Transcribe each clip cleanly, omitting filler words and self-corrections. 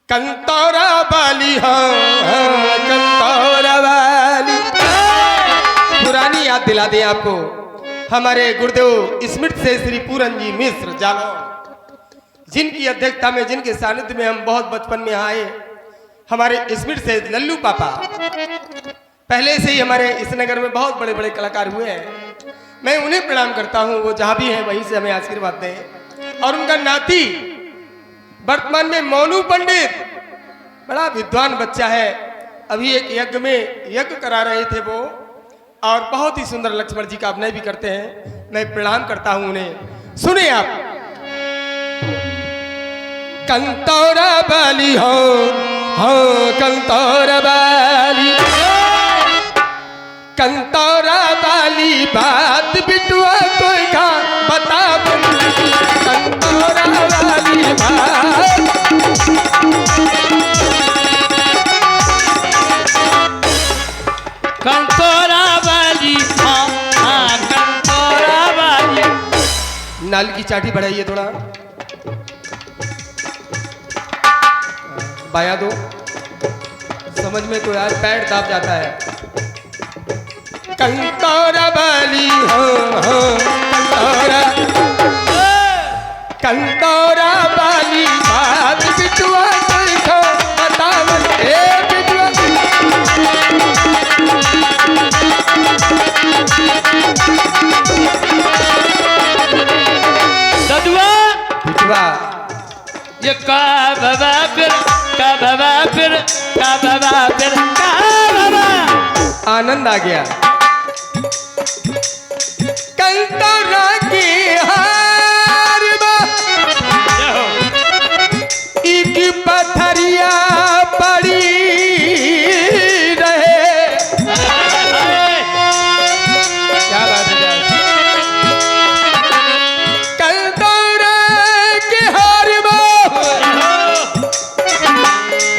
कंतौरा वाली, हाँ कंतौरा वाली। पुरानी याद दिला दें आपको, हमारे गुरुदेव स्मृत से श्री पूरन जी मिश्र जालौर, जिनकी अध्यक्षता में, जिनके सानिध्य में हम बहुत बचपन में आए। हमारे स्मृत से लल्लू पापा पहले से ही हमारे इस नगर में बहुत बड़े बड़े कलाकार हुए हैं। मैं उन्हें प्रणाम करता हूँ, वो जहाँ भी हैं वहीं से हमें आशीर्वाद दें। और उनका नाती वर्तमान में मोनू पंडित, बड़ा विद्वान बच्चा है, अभी एक यज्ञ में यज्ञ करा रहे थे वो, और बहुत ही सुंदर लक्ष्मण जी का अभिनय भी करते हैं। मैं प्रणाम करता हूं उन्हें। सुने आप, कंतौरा वाली हो, हाँ कंतौरा वाली, कंतौरा वाली बात बिटुआ कोई का बता, कंतौरा वाली बात। कंतौरा वाली, हाँ हाँ कंतौरा वाली। नाल की चाटी बढ़ाइए थोड़ा, बाया दो, समझ में तो यार पैर दाब जाता है। कंतौरा वाली हो, कंतौरा, कंतौरा वाली बात बिटुआ कोई को बतावन, ए बिटुआ। ददुआ बिटुआ, ये का बाबा फिर, का बाबा फिर, का बाबा फिर, का बाबा। आनंद आ गया। कंतौरा की हार एक पथरिया पड़ी रहे। क्या बात है, कंतौरा की हार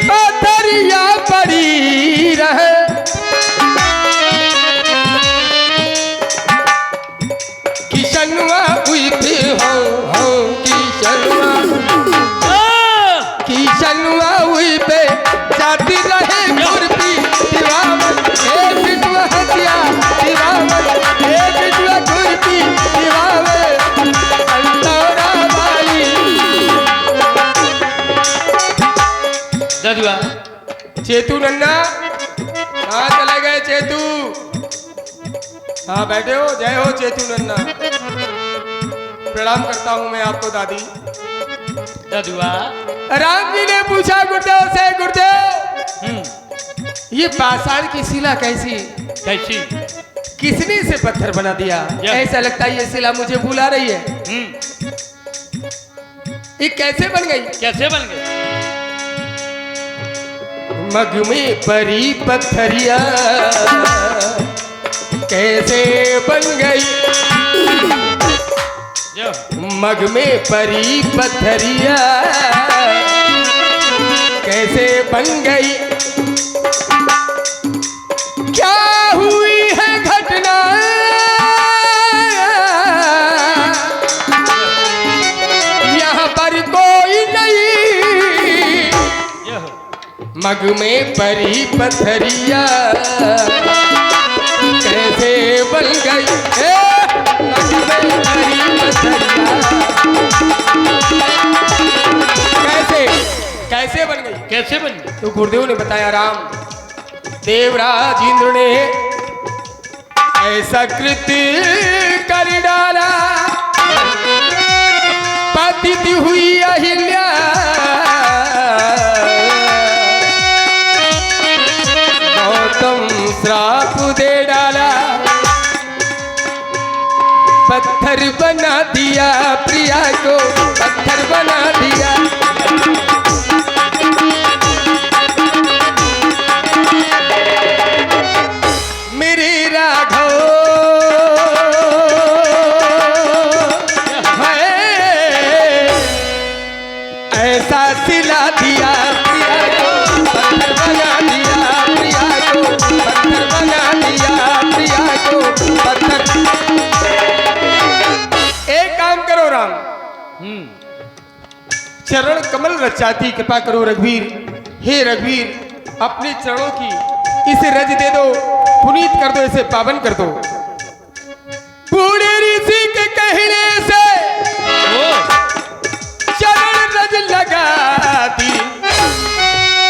पथरिया पड़ी रहे। किशनुआ हुई थी हो किशनुआ, किशनुआ हुई पे जाती रहे गुरपी दिवावन, ए बिटुआ हसिया दिवावन, ए बिटुआ गुरपी दिवावन, कंतौरा वाली। ददुआ चेतू नन्ना, कहाँ चले गए चेतू? हाँ बैठे हो, जय हो चेतू नन्ना। प्रणाम करता हूँ मैं आपको दादी। ददुआ राम जी ने पूछा गुरुदेव से, गुरुदेव ये पाषाण की शिला कैसी, कैसी? किसने से पत्थर बना दिया? ऐसा लगता है ये शिला मुझे बुला रही है। ये कैसे बन गई? कैसे बन गई? मग में परी पत्थरिया कैसे बन गई, मग में परी पत्थरिया कैसे बन गई। क्या हुई है घटना यहाँ पर कोई नहीं, मग में परी पत्थरिया कैसे बन गई, मग में परी पत्थरिया कैसे कैसे बन गई? कैसे बन गई? तो गुरुदेव ने बताया, राम देवराज इंद्र ने ऐसा कृत्य कर डाला, पतित हुई अहिल्या गौतम श्राप दे डाला, पत्थर बना दिया प्रिया को, पत्थर बना दिया। मेरे राघव है ऐसा सिला दिया प्रिया को, पत्थर बना दिया प्रिया को, पत्थर बना दिया प्रिया को, पत्थर। एक काम करो राम, चरण कमल रचाती कृपा करो रघुवीर, हे रघुवीर अपने चरणों की इसे रज दे दो, पुनीत कर दो, इसे पावन कर दो। बूढ़े ऋषि के कहने से चरण रज लगा दी,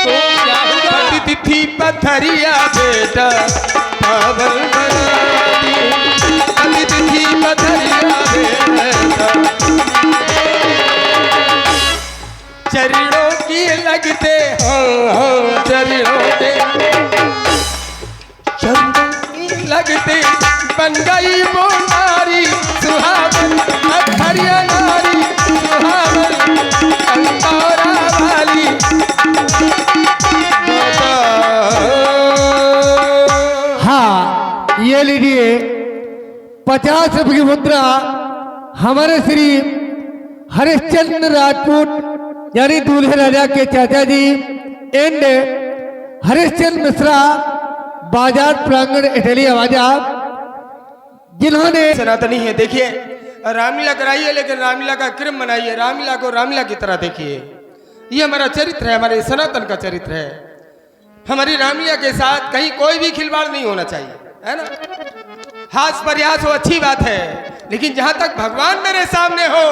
तो क्या हुआ? तिथि पथरिया बेटा पावन बना दी, तिथि पथरिया बेटा चरणों की लगते चरणों की लगते बन गई वो नारी सुहावन, हरिया नारी सुहावन कंतौरा वाली। हाँ, ये लीजिए 50 रुपये की मुद्रा हमारे श्री हरिश्चंद्र राजपूत यानी दूल्हे राजा के चाचा जी एंड हरिश्चंद्र मिश्रा बाजार प्रांगण इटली आवाजा, जिन्होंने सनातनी है। देखिए रामलीला कराइए, लेकिन रामलीला का क्रम बनाइए, रामलीला को रामलीला की तरह देखिए। ये हमारा चरित्र है, हमारे सनातन का चरित्र है। हमारी रामलीला के साथ कहीं कोई भी खिलवाड़ नहीं होना चाहिए, है ना। हास प्रयास हो अच्छी बात है, लेकिन जहां तक भगवान मेरे सामने हो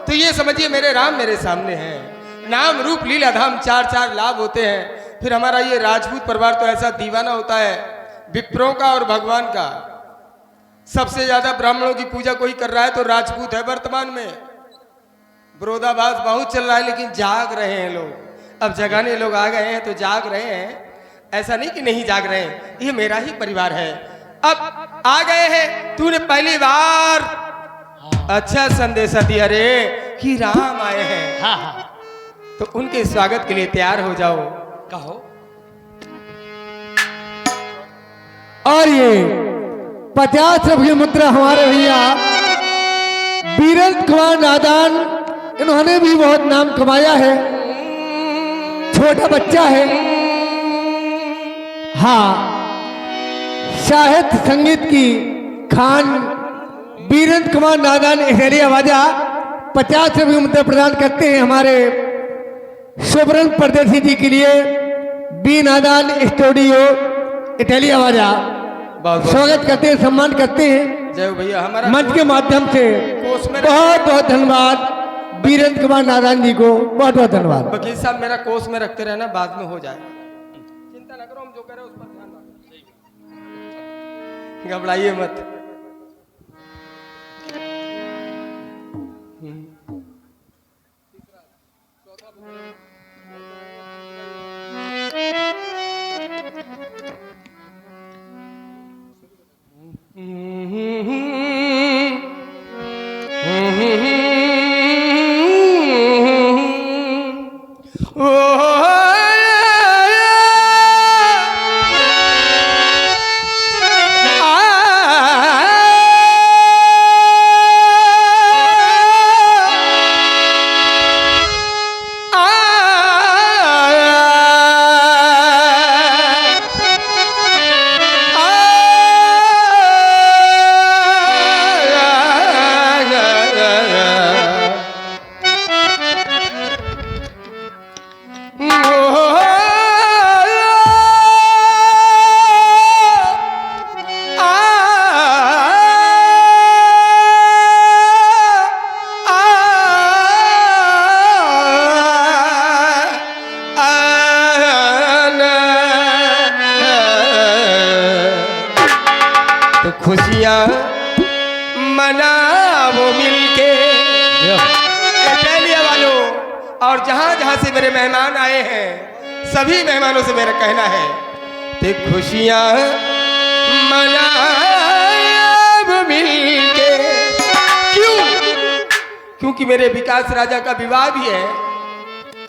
तो ये समझिए मेरे राम मेरे सामने हैं। नाम रूप लीला धाम चार चार लाभ होते हैं। फिर हमारा ये राजपूत परिवार तो ऐसा दीवाना होता है विप्रों का और भगवान का। सबसे ज्यादा ब्राह्मणों की पूजा कोई कर रहा है तो राजपूत है। वर्तमान में विरोधाभास बहुत चल रहा है, लेकिन जाग रहे हैं लोग। अब जगाने लोग आ गए हैं तो जाग रहे हैं, ऐसा नहीं कि नहीं जाग रहे हैं। ये मेरा ही परिवार है। अब आ गए हैं, तूने पहली बार अच्छा संदेशा दिया रे कि राम आए हैं। हाँ हाँ, तो उनके स्वागत के लिए तैयार हो जाओ। कहो। और ये 50 रुपये की मुद्रा हमारे भैया वीरेंद्र कुमार नादान, इन्होंने भी बहुत नाम कमाया है, छोटा बच्चा है। हाँ, साहित्य संगीत की खान वीरेंद्र कुमार नादान इटली आवाजा 50 रुपये मुद्रा प्रदान करते हैं हमारे सुब्रन परदेसी जी के लिए। बी नादान स्टूडियो इटली आवाजा बहुत स्वागत करते हैं, सम्मान करते हैं जय हो भैया। हमारा मंच के माध्यम से कोष में बहुत बहुत धन्यवाद वीरेंद्र कुमार नारायण जी को, बहुत बहुत धन्यवाद। वकील साहब मेरा कोष में रखते रहना, बाद में हो जाए। चिंता न करो, हम जो करें उस पर ध्यान रखो, घबराइए मत। खुशियाँ मनाओ मिलके इटलिया वालों, और जहाँ जहाँ से मेरे मेहमान आए हैं सभी मेहमानों से मेरा कहना है कि खुशियाँ मनाओ मिलके। क्यों? क्योंकि मेरे विकास राजा का विवाह भी है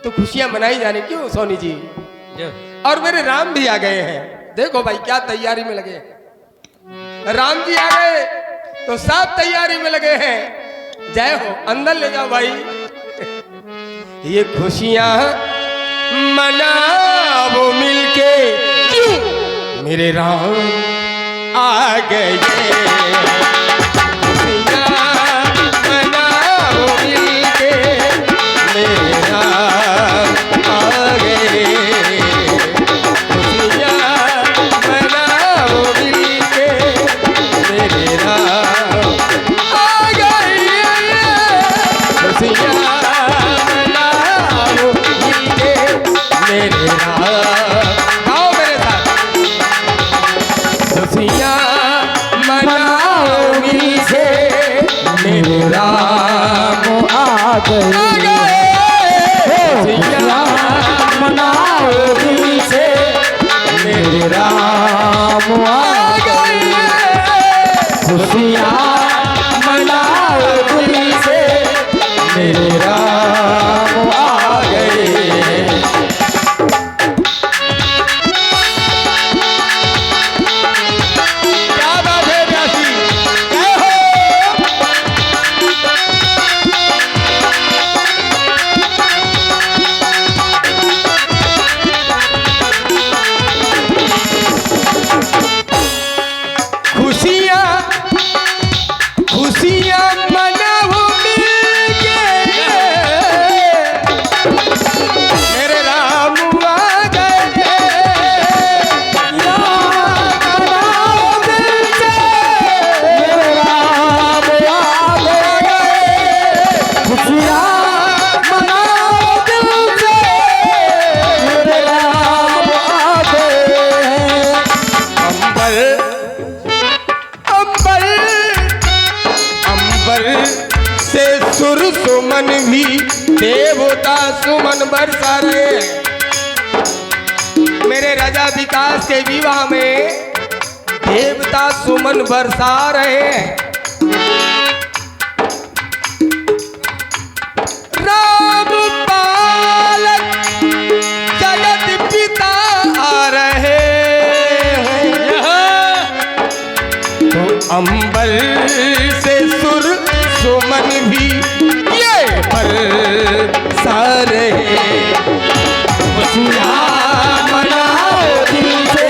तो खुशियाँ मनाई जाने। क्यों सोनी जी? और मेरे राम भी आ गए हैं। देखो भाई क्या तैयारी में लगे हैं। राम जी आ गए तो सब तैयारी में लगे हैं। जय हो, अंदर ले जाओ भाई। ये खुशियां मनाओ मिलके। क्यों? मेरे राम आ गए। खुशियां मनाओ मिलके, मेरे राम आ गए। गाओ मेरे साथ। खुशियाँ मनाओ मिलके मेरे राम आ गए खुशियाँ मनाओ दिल से मेरे राम आ गए खुशियाँ मनाओ दिल से मेरे राम आ गए। क्या बात है व्यासी, जय हो। खुशियाँ खुशियाँ मनाओ मिलके मेरे राम आ गए। मनाओ मिलके मेरे राम आ गए खुशियाँ मनाओ दिल से मेरे राम आ गए अंबर अंबर अंबर से सुर सुमन भी देवता सुमन बरसा रहे हैं। मेरे राजा विकास के विवाह में देवता सुमन बरसा रहे हैं। राम पालक जगत पिता आ रहे हैं। तो अंबर से सुर सुमन भी ये बरसा रहे हैं। खुशियाँ मनाओ दिल से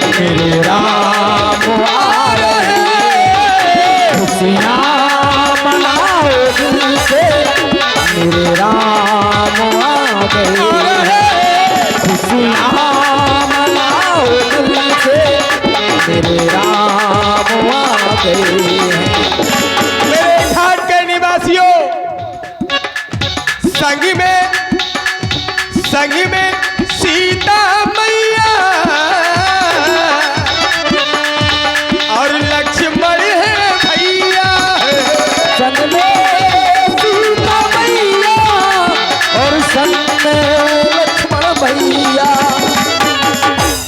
मेरे राम आ रहे हैं। खुशियाँ मनाओ दिल से मेरे राम आ गए खुशियाँ मनाओ दिल से मेरे राम आ गए मेरे घाट के निवासियों, संग में सीता मैया और लक्ष्मण है भैया। संग में सीता मैया और संग में लक्ष्मण भैया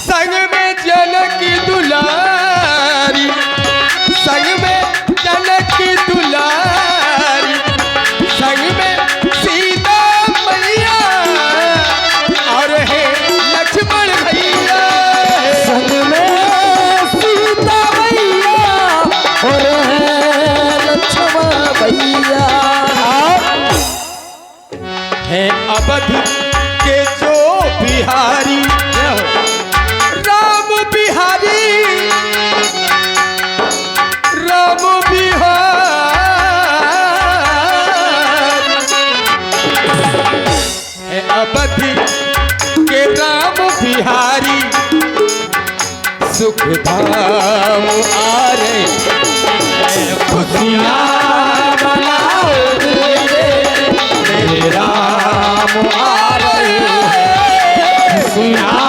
संग में जनक दुलारी, संग में जनक दुलारी, संग में सीता मैया और है लक्ष्मण भैया। संग में सीता मैया और है लक्ष्मण भैया है अवध के जो बिहारी राम बिहारी, राम बिहारी है अवध के राम बिहारी सुख धाम आ रहे। खुशियाँ मनाओ दिल से मेरे राम आ रहे हैं। खुशियाँ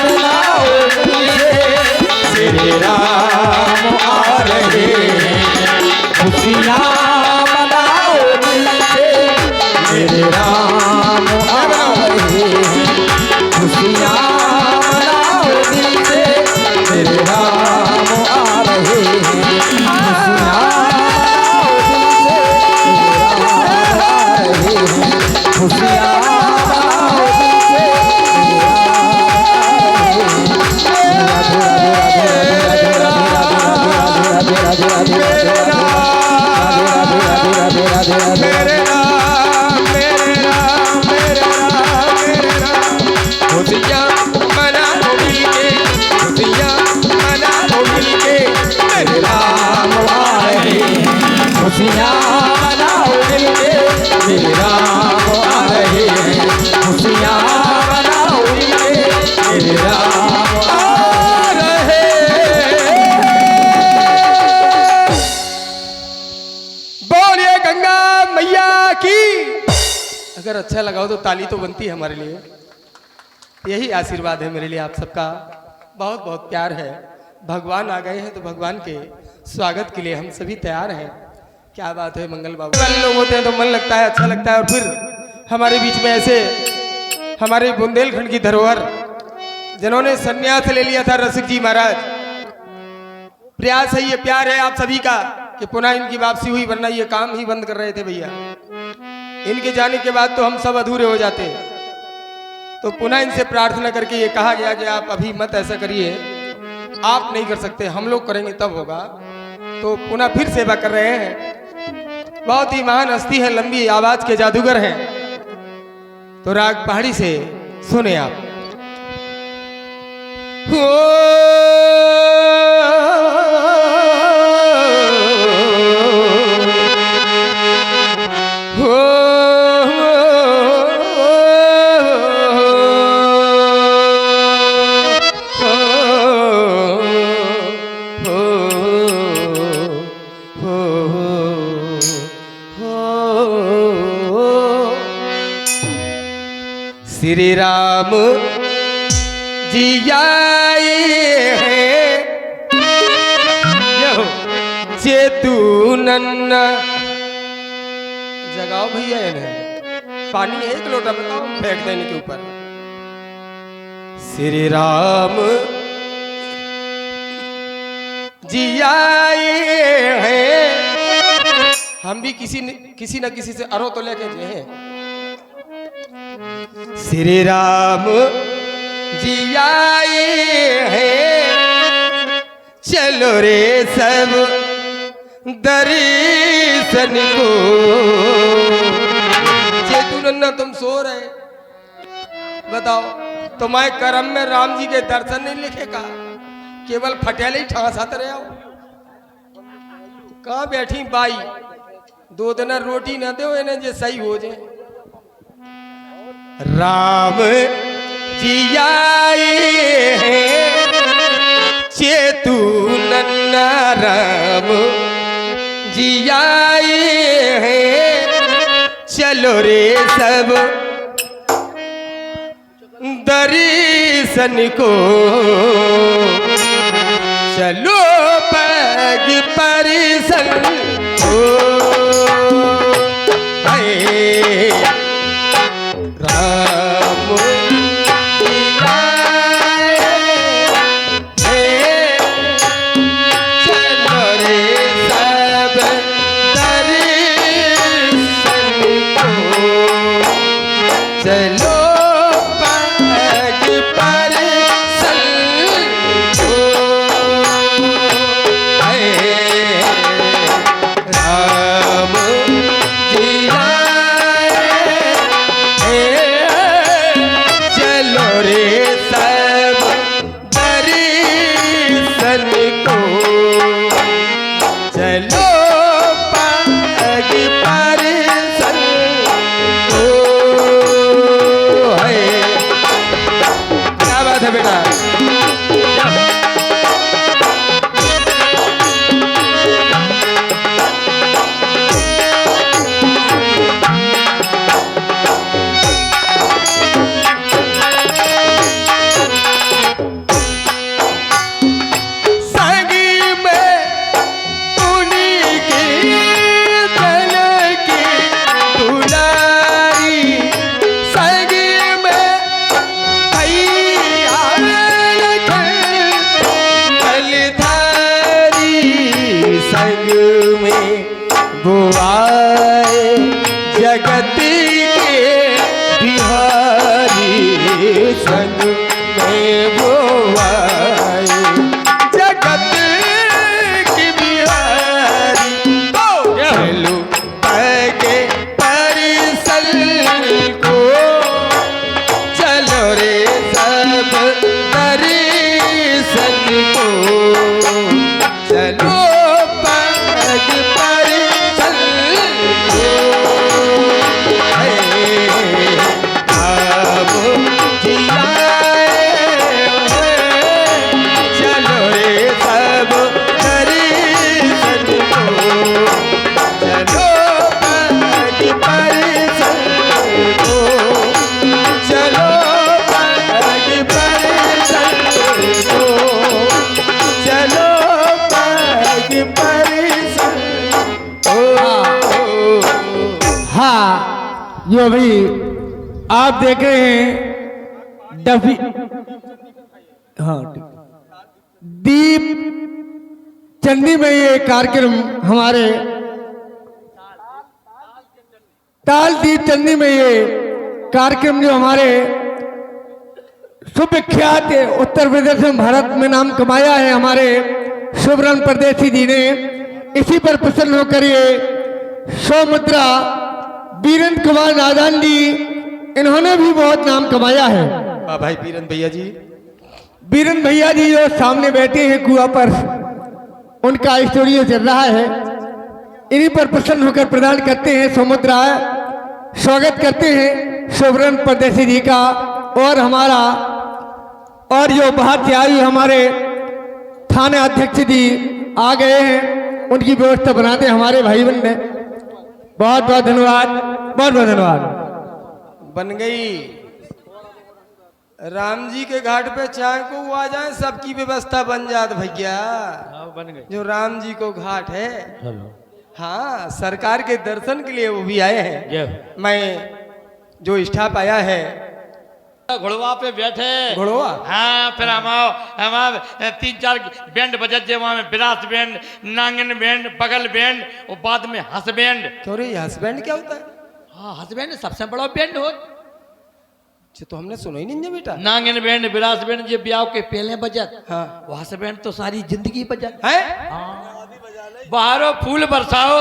मनाओ दिल से मेरे राम आ रहे हैं। खुशियाँ मनाओ दिल से मेरे राम आ रहे हैं। खुशियाँ मनाओ दिल से मेरे राम आ रहे हैं। खुशियाँ मनाओ दिल से मेरे राम मेरे राम मेरे राम मेरे राम। खुशियाँ मनाओ मिलके, खुशियाँ मनाओ मिलके मेरे राम आ रहे हैं। खुशियाँ मनाओ मिलके मेरे राम आ रहे हैं। खुशियाँ मनाओ मिलके मेरे राम आ रहे हैं। बोलिए गंगा मैया की। अगर अच्छा लगा हो तो ताली तो बनती है हमारे लिए। यही आशीर्वाद है मेरे लिए आप सबका। बहुत बहुत प्यार है। भगवान आ गए हैं तो भगवान के स्वागत के लिए हम सभी तैयार हैं। क्या बात है मंगल बाबू। वाले लोग होते हैं तो मन लगता है, अच्छा लगता है। और फिर हमारे बीच में ऐसे हमारे बुंदेलखंड की धरोहर जिन्होंने संन्यास ले लिया था, रसिक जी महाराज। प्रयास है, ये प्यार है आप सभी का कि पुनः इनकी वापसी हुई, वरना ये काम ही बंद कर रहे थे भैया। इनके जाने के बाद तो हम सब अधूरे हो जाते। तो पुनः इनसे प्रार्थना करके ये कहा गया कि आप अभी मत ऐसा करिए, आप नहीं कर सकते, हम लोग करेंगे तब होगा। तो पुनः फिर सेवा कर रहे हैं। बहुत ही महान हस्ती है, लंबी आवाज के जादूगर हैं। तो राग पहाड़ी से सुने आप। श्री राम जी आए हैं चेतु नन्ना। जगाओ भैया इन्हें, पानी है 1 लोटा बताओ, फेंक देने के ऊपर। श्री राम जी आए हैं। हम भी किसी न किसी से अरो तो लेके जे हैं। श्री राम जी आए हैं, चलो रे सब दर्शन को। चेतु नन्ना तुम सो रहे, बताओ तुम्हारे कर्म में राम जी के दर्शन नहीं लिखेगा, केवल फटेले ही ठासाते रहे हो। कहाँ बैठी बाई, 2 दिन रोटी न दो इन्हें जे सही हो जाए। राम जी आए हैं, चेतु नन्ना राम जी आए हैं, चलो रे सब दर्शन को। चलो पग परिसन राम जी आए हैं, चलो रे सब दर्शन को। चलो पग परिसन को। राम जी आए हैं, चलो रे सब दर्शन को। चलो पग परिसन को। तो अभी आप देख रहे हैं डफी, हाँ, दीप चंदी में ये कार्यक्रम हमारे ताल दीप चंदी में ये कार्यक्रम जो हमारे सुविख्यात उत्तर प्रदेश में भारत में नाम कमाया है हमारे शुभरन परदेसी जी ने, इसी पर प्रसन्न होकर ये सौमुद्रा वीरेंद्र कुमार नादान जी, इन्होंने भी बहुत नाम कमाया है। वाह भाई वीरेंद्र भैया जी। वीरेंद्र भैया जी जो सामने बैठे हैं कुआ पर, उनका स्टूडियो चल रहा है, इन्हीं पर प्रसन्न होकर प्रदान करते हैं सौमुद्रा, स्वागत करते हैं शुभरन परदेसी जी का। और हमारा और जो बाहर से आए हमारे थाना अध्यक्ष जी आ गए हैं, उनकी व्यवस्था बनाते हमारे भाई बहन ने, बहुत बहुत धन्यवाद, बहुत बहुत धन्यवाद। बन गई। राम जी के घाट पे चाय को वो आ जाए, सबकी व्यवस्था बन जात भैया। बन गई। जो राम जी को घाट है, चलो हाँ, सरकार के दर्शन के लिए वो भी आए हैं। जय। मैं जो स्टाफ आया है घोड़वा पे बैठे घोड़वा, हाँ, फिर हम 3-4 बैंड बजत जे वहाँ में विराट बैंड, नांगन बैंड, बगल बैंड और बाद में हंस बैंड। क्यों रे, हस्बैंड क्या होता है? हाँ, हंस बैंड सबसे बड़ा बैंड हो। अच्छा, तो हमने सुना ही नहीं है बेटा। नांगन बैंड, विराट बैंड जे ब्याह के पहले बजत, हाँ वो हंस बैंड तो सारी जिंदगी बजत है। हाँ। बाहरों फूल बरसाओ,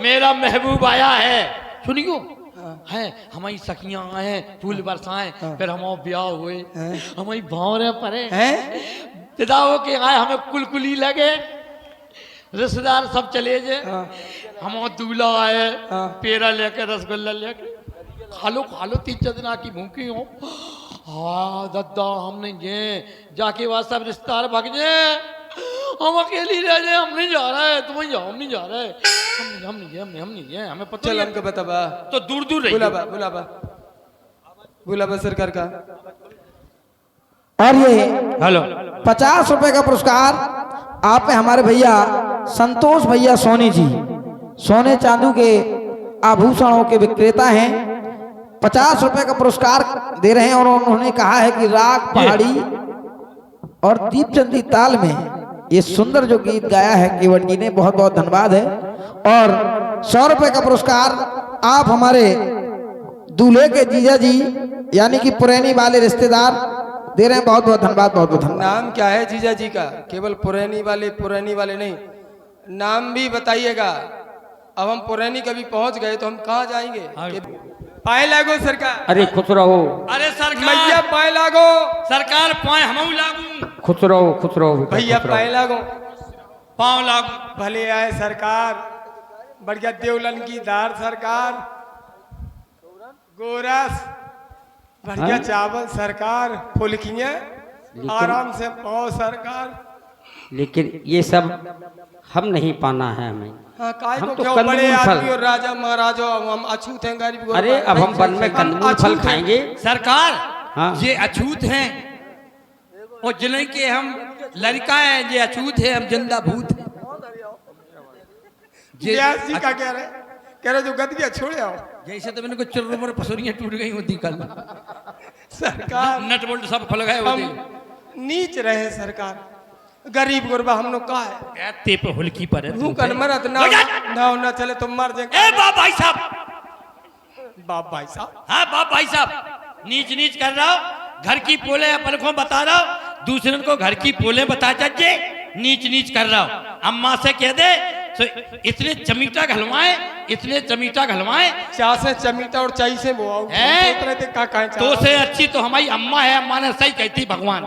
मेरा महबूब आया है, सुनियो है, हमारी सखियां आए फूल बरसाएं, फिर हम ब्याह हुए, हमारी भौरे परे हैं? पिताओं के आए, हमें कुलकुली लगे, रिश्तेदार सब चले जे, हम दूल्हा आए, पेड़ा लेके रसगुल्ला लेके, खालो 3-4 दिन की भूखी हो। हाँ दद्दा, हम नहीं जे जाके वहां सब रिश्तेदार भाग जे, हम अकेली रह जाए, हम नहीं जा रहे, तुम जाओ, हम नहीं जा रहे, हम नहीं जाए, हमें पता चल है। हमको बताबा, तो दूर दूर बुलाबा सरकार का। और ये हेलो 50 रुपए का पुरस्कार आप में हमारे भैया संतोष भैया सोनी जी, सोने चांदी के आभूषणों के विक्रेता हैं, 50 रुपए का पुरस्कार दे रहे हैं। और उन्होंने कहा है कि राग पहाड़ी और दीपचंदी ताल में ये सुंदर जो गीत गाया है केवल जी ने, बहुत बहुत धन्यवाद है। और 100 रुपए का पुरस्कार आप हमारे दूल्हे के जीजा जी यानी कि पुरैनी वाले रिश्तेदार दे रहे हैं, बहुत बहुत धन्यवाद, बहुत बहुत धन्यवाद। नाम क्या है जीजा जी का? केवल पुरैनी वाले नहीं, नाम भी बताइएगा। अब हम पुरैनी कभी पहुंच गए तो हम कहाँ जाएंगे? पाए लागो सरकार। अरे खुश रहो, अरे मैया सरकार, पाए लागो। सरकार पाए हम लागू, खुश रहो भैया पाए लागो। पाँव लागू। भले आए सरकार, बढ़िया देवलन की दार सरकार, गोरस बढ़िया चावल सरकार, फुलकियाँ आराम से पाओ सरकार। लेकिन ये सब हम नहीं पाना है हमें। हाँ, काय हम को तो क्यों कंदमूल बड़े फल। आदमी और राजा महाराजा, हम अछूत हैं गरीब। अरे अब हम वन में कंदमूल फल खाएंगे। सरकार, हाँ। ये अछूत हैं और जिन्हें के हम लड़का है, ये अछूत है, हम जिंदा भूत हैं। व्यास जी का कह रहे जो गदगिया छोड़े आओ जैसे तो मैंने को चुर्र पसुरियां टूट गई होती कल, सरकार। नट बोल्ट सब खुल गए होते। हम नीच रहे सरकार, गरीब गुरबा हम लोग का है। ते पे हुलकी पर है तू कर मरत ना ना चले तो मर जाएंगे। ए बाप भाई साहब, बाप भाई साहब, हाँ बाप भाई साहब, नीच नीच कर रहा हो, घर की पोले अपन को बता रहा हो, दूसरे को घर की पोले बता जाजे, नीच नीच कर रहा हो। अम्मा से कह दे तो इतने चमीटा घलवाए, चा से चमीटा और चाई से वो आओ। तो से अच्छी तो हमारी अम्मा है, अम्मा ने सही कहती भगवान।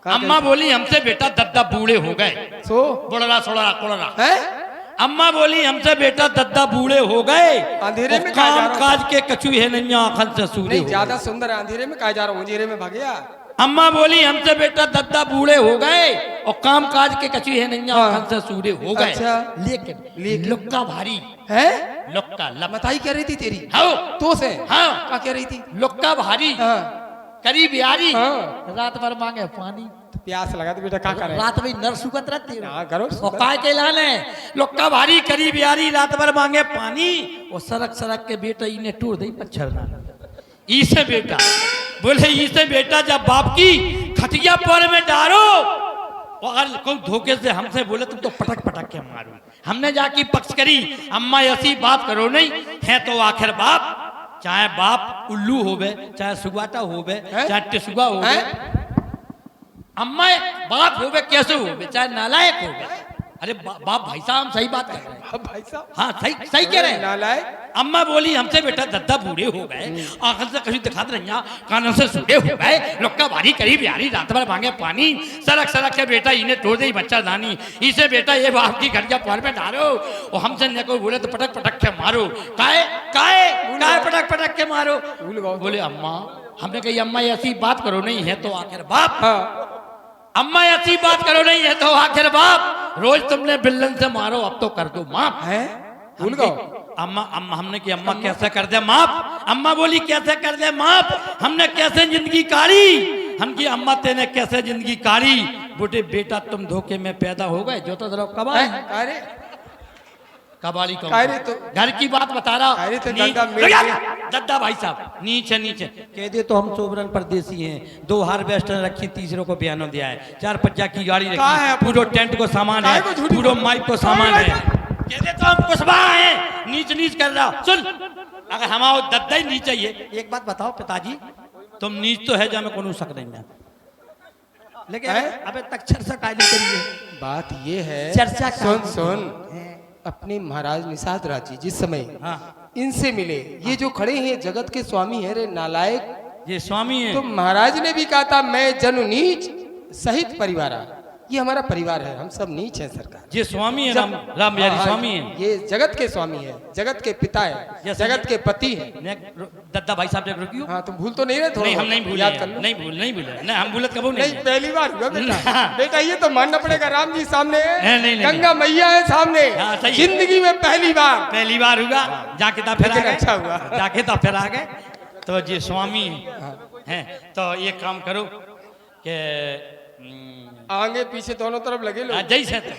अम्मा बोली हमसे बेटा दद्दा बूढ़े हो गए, सो बोलरा सोलरा कोलरा है। अम्मा बोली हमसे बेटा दद्दा बूढ़े हो गए, अंधेरे में काम काज के कछु है नहीं, आंखन से सूरे नहीं हो ज्यादा सुंदर है, अंधेरे में कहा जा रहा हूँ, अंधेरे में भागया। अम्मा बोली हमसे बेटा दद्दा बूढ़े हो गए और काम काज के कछु है नहीं, आंखन से सूरे हो गए। अच्छा। लेकिन लुक्का भारी है। लुक्का बताई क्या रही थी तेरी? हाँ तो से हाँ क्या कह रही थी? लुक्का भारी हाँ करीब यारी, हाँ। रात भर मांगे पानी, प्यास लगा तो बेटा क्या करे? रात में नर सुगत रहती है हाँ करो। और काय के लाने लोग का भारी करीब यारी रात भर मांगे पानी और सरक सरक के बेटा इन्हें टूर दई पच्छर ना इसे बेटा बोले इसे बेटा जब बाप की खटिया पर में डारो और अगर कोई धोखे से हमसे बोले तुम तो पटक पटक के मारो। हमने जाके पक्ष करी अम्मा ऐसी बात करो नहीं है तो आखिर बाप चाहे बाप उल्लू होवे चाहे सुगाटा होवे चाहे टिसुगा होवे अम्मा बाप होवे कैसे होवे चाहे नालायक होवे। अरे बाप भाई साहब हम सही बात कर रहे हैं। भाई साहब हाँ सही सही कह रहे हैं। नालायक अम्मा बोली हमसे बेटा दद्दा बूढ़े हो गए आंखों से कहीं दिखाते रहिया कानों से सूढ़े हो गए लोग भारी करीब यारी रात भर मांगे पानी सड़क सड़क के बेटा इन्हें तोड़ दे बच्चा दानी इसे बेटा ये बाप की घटिया पार में डालो और हमसे न कोई बोले तो पटक पटक के मारो काहे काहे काहे पटक पटक के मारो। बोले अम्मा हमने कही अम्मा ऐसी बात करो नहीं है तो आखिर बाप अम्मा ऐसी बात करो नहीं है तो आखिर बाप रोज तुमने बिल्लन से मारो अब तो कर दो माफ है भूल गए। अम्मा अम्मा हमने की अम्मा कैसे कर दे माफ। अम्मा बोली कैसे कर दे माफ हमने कैसे जिंदगी काढ़ी हम की अम्मा तेने कैसे जिंदगी काढ़ी। बोले बेटा तुम धोखे में पैदा हो गए जो तो कब अरे कबाली अरे तो घर की बात बता रहा अरे तो दद्दा भाई साहब नीचे नीचे कह दे तो हम सोबरन परदेसी हैं 2 हार्वेस्टर रखी तीसरों को बयानो दिया है 4 पहिया की गाड़ी रखी पूरा टेंट को सामान है पूरा माइक को सामान है कह दे तो हम कुशबा हैं नीच नीच कर रहा सुन अगर हमारा दद्दा ही नीचे ही है। एक बात बताओ पिताजी तुम नीच तो है जहाँ में कोनो शक नहीं है लेकिन अबे तक चर्चा कायदे करिए बात ये है चर्चा सुन सुन अपने महाराज निषाद राज जी जिस समय इनसे मिले ये जो खड़े हैं जगत के स्वामी है रे नालायक ये स्वामी है तो महाराज ने भी कहा था मैं जनु नीच सहित परिवार ये हमारा परिवार है हम सब नीच हैं सरकार। ये स्वामी है राम बिहारी स्वामी है ये जगत के स्वामी है जगत के पिता है जगत के पति है। दद्दा भाई साहब जब रुकियो हाँ तुम भूल तो नहीं रहे थोड़ा नहीं हम नहीं भूले याद कर लो नहीं भूले नहीं हम भूलत कबू नहीं पहली बार हुआ बेटा बेटा ये तो मानना पड़ेगा राम जी सामने नहीं, गंगा मैया है सामने हाँ, सही है। जिंदगी में पहली बार हुआ जाके था फिर लेकिन अच्छा हुआ जाके था फिर आ गए तो ये स्वामी हैं तो ये काम करो कि आगे पीछे दोनों तरफ लगे लोग जैसे तो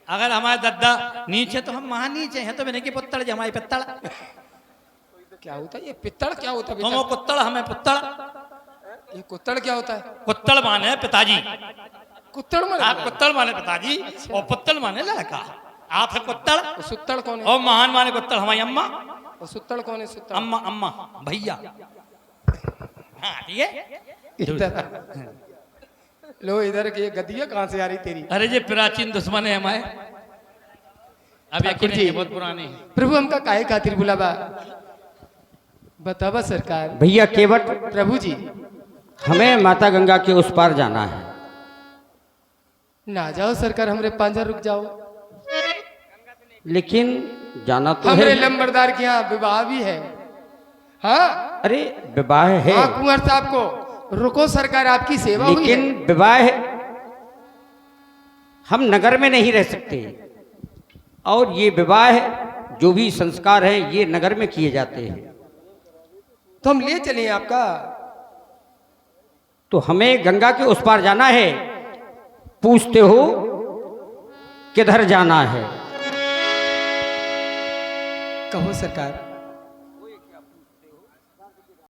अगर हमारे दद्दा नीचे तो हम वहां नीचे हैं तो मैंने की पुत्तड़ जमाई पित्तड़ क्या होता है ये पित्तड़ क्या होता है तुम कुत्तड़ हमें पुत्तड़ ये कुत्तड़ क्या होता है? कुत्तड़ माने पिताजी कुत्तड़ माने कुत्तड़ माने पिताजी और पुत्तड़ माने लड़का आप है कुत्तड़ सुत्तड़ कौन है? और महान माने कुत्तड़ हमारी अम्मा और सुत्तड़ कौन है? सुत्तड़ अम्मा अम्मा भैया हाँ ठीक है इधर लो इधर की गद्दियाँ कहाँ से आ रही तेरी? अरे ये प्राचीन दुश्मन है हमारे अब ठाकुर यकीन जी, है बहुत पुराने हैं। प्रभु हमका काहे खातिर बुलावा बतावा सरकार। भैया केवट प्रभु जी हमें माता गंगा के उस पार जाना है। ना जाओ सरकार हमरे पांजर रुक जाओ लेकिन जाना तो हमरे है। लंबरदार के यहाँ विवाह भी है। हाँ अरे विवाह है हाँ कुंवर साहब को रुको सरकार आपकी सेवा हुई लेकिन है। विवाह है हम नगर में नहीं रह सकते और ये विवाह है जो भी संस्कार है ये नगर में किए जाते हैं तो हम ले चले आपका। तो हमें गंगा के उस पार जाना है। पूछते हो किधर जाना है? कहो सरकार।